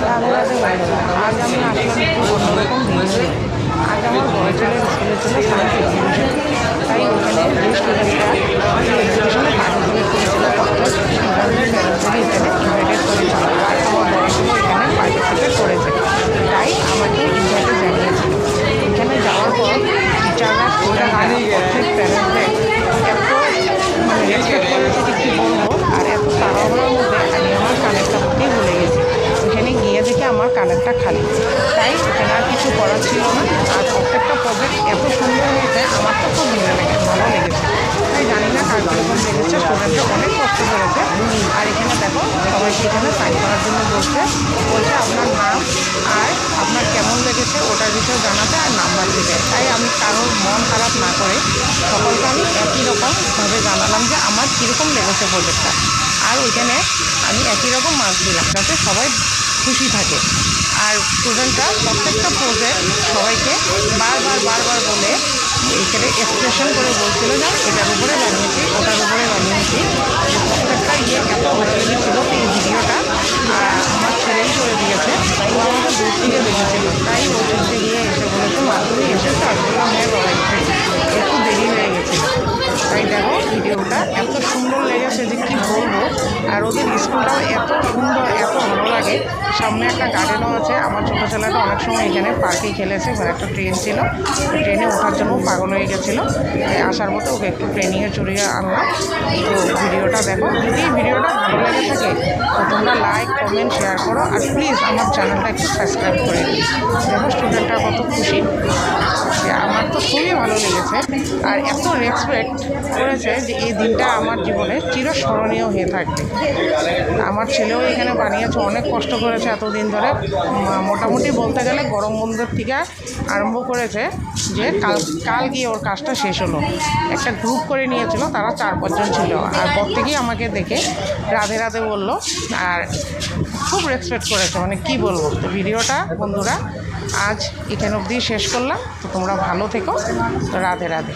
রাধে রাধে বন্ধুরা, আজ আমি আসলাম একটু অন্যরকম ভিডিও। আজ আমার বড় ছেলের স্কুলে ছিল সায়েন্স এক্সিবিশন, তাই ওখানে যে স্টুডেন্টরা এক্সিবিশনে পার্টিসিপেট করেছিল প্রত্যেক স্টুডেন্টের প্যারেন্টসকে এখানে ইনভাইটেড করেছিল। আর আমার বড় ছেলে এখানে পার্টিসিপেট করেছে, তাই আমাকে ইনভাইটে জানিয়েছিল। এখানে যাওয়ার পর টিচাররা স্টুডেন্টরা প্রত্যেক প্যারেন্টসদের এত রেসপেক্ট করেছে যে কী বলবো। আর এত তাড়াহুড়োর মধ্যে আমি আমার কানেরটা পড়তেই ভুলে গেছি। এখানে গিয়ে দেখে আমার কানেরটা খালি, তাই এখানে আর কিছু করার ছিল না। আর প্রত্যেকটা প্রজেক্ট এত সুন্দর হয়েছে, আমার তো খুব ভালো লেগেছে। তাই জানি না কার কীরকম লেগেছে, স্টুডেন্টরা অনেক কষ্ট করেছে। আর এখানে দেখো সবাইকে এখানে সাইন করার জন্য বলছে আপনার নাম আর আপনার কেমন লেগেছে ওটার বিষয়ে জানাতে আর নাম্বার দিতে। তাই আমি কারোর মন খারাপ না করে সকলকে আমি একই রকমভাবে জানালাম যে আমার কীরকম লেগেছে প্রজেক্টটা। আর ওইখানে আমি একই রকম মার্কস দিলাম যাতে সবাই খুশি থাকে। আর স্টুডেন্টরা প্রত্যেকটা প্রজেক্ট সবাইকে বারবার বলে এইখানে এক্সপ্রেশন করে বলছিল যে এটার উপরে বানিয়েছি ওটার উপরে বানিয়েছি। প্রত্যেকটা এত ভালো লেগেছিল এই ভিডিওটা। আমার ছেলেই করে দিয়েছে, ও আমাকে দূর থেকে দেখেছিল, তাই ও ছুটতে গিয়ে এসে বলেছে মা তুমি এসেছো। আর বললাম হ্যাঁ বাবা এসেছি, একটু দেরি হয়ে গেছিল। তাই দেখো ভিডিওটা এত সুন্দর লেগেছে যে কী বলবো। আর ওদের স্কুলটাও এত সুন্দর, এত ভালো লাগে। সামনে একটা গার্ডেনও আছে। আমার ছোটো ছেলেটা অনেক সময় এখানে পার্কেই খেলেছে। এবার একটা ট্রেন ছিল, ট্রেনে ওঠার জন্য পাগল হয়ে গেছিলো। আসার মতো ওকে একটু ট্রেনিংয়ে চড়িয়ে আনলাম। তো ভিডিওটা দেখো, যদি ভিডিওটা ভালো লেগে থাকে তো তোমরা লাইক কমেন্ট শেয়ার করো। আর প্লিজ আমার চ্যানেলটা একটু সাবস্ক্রাইব করে দিই। দেখো স্টুডেন্টরা কত খুশি, আমার তো খুবই ভালো লেগেছে। আর এত রেসপেক্ট করেছে যে এই দিনটা আমার জীবনে চিরস্মরণীয় হয়ে থাকবে। আমার ছেলেও এখানে বানিয়েছে, অনেক কষ্ট করেছে এতদিন ধরে। মোটামুটি বলতে গেলে গরম বন্ধের থেকে আরম্ভ করেছে, যে কাল গিয়ে ওর কাজটা শেষ হলো। একটা গ্রুপ করে নিয়েছিল, তারা 4-5 জন ছিল। আর প্রত্যেকেই আমাকে দেখে রাধে রাধে বললো আর খুব রেসপেক্ট করেছে, মানে কি বলবো। তো ভিডিওটা বন্ধুরা আজ এখানে অবধি শেষ করলাম। তো তোমরা ভালো থেকো। তো রাধে রাধে।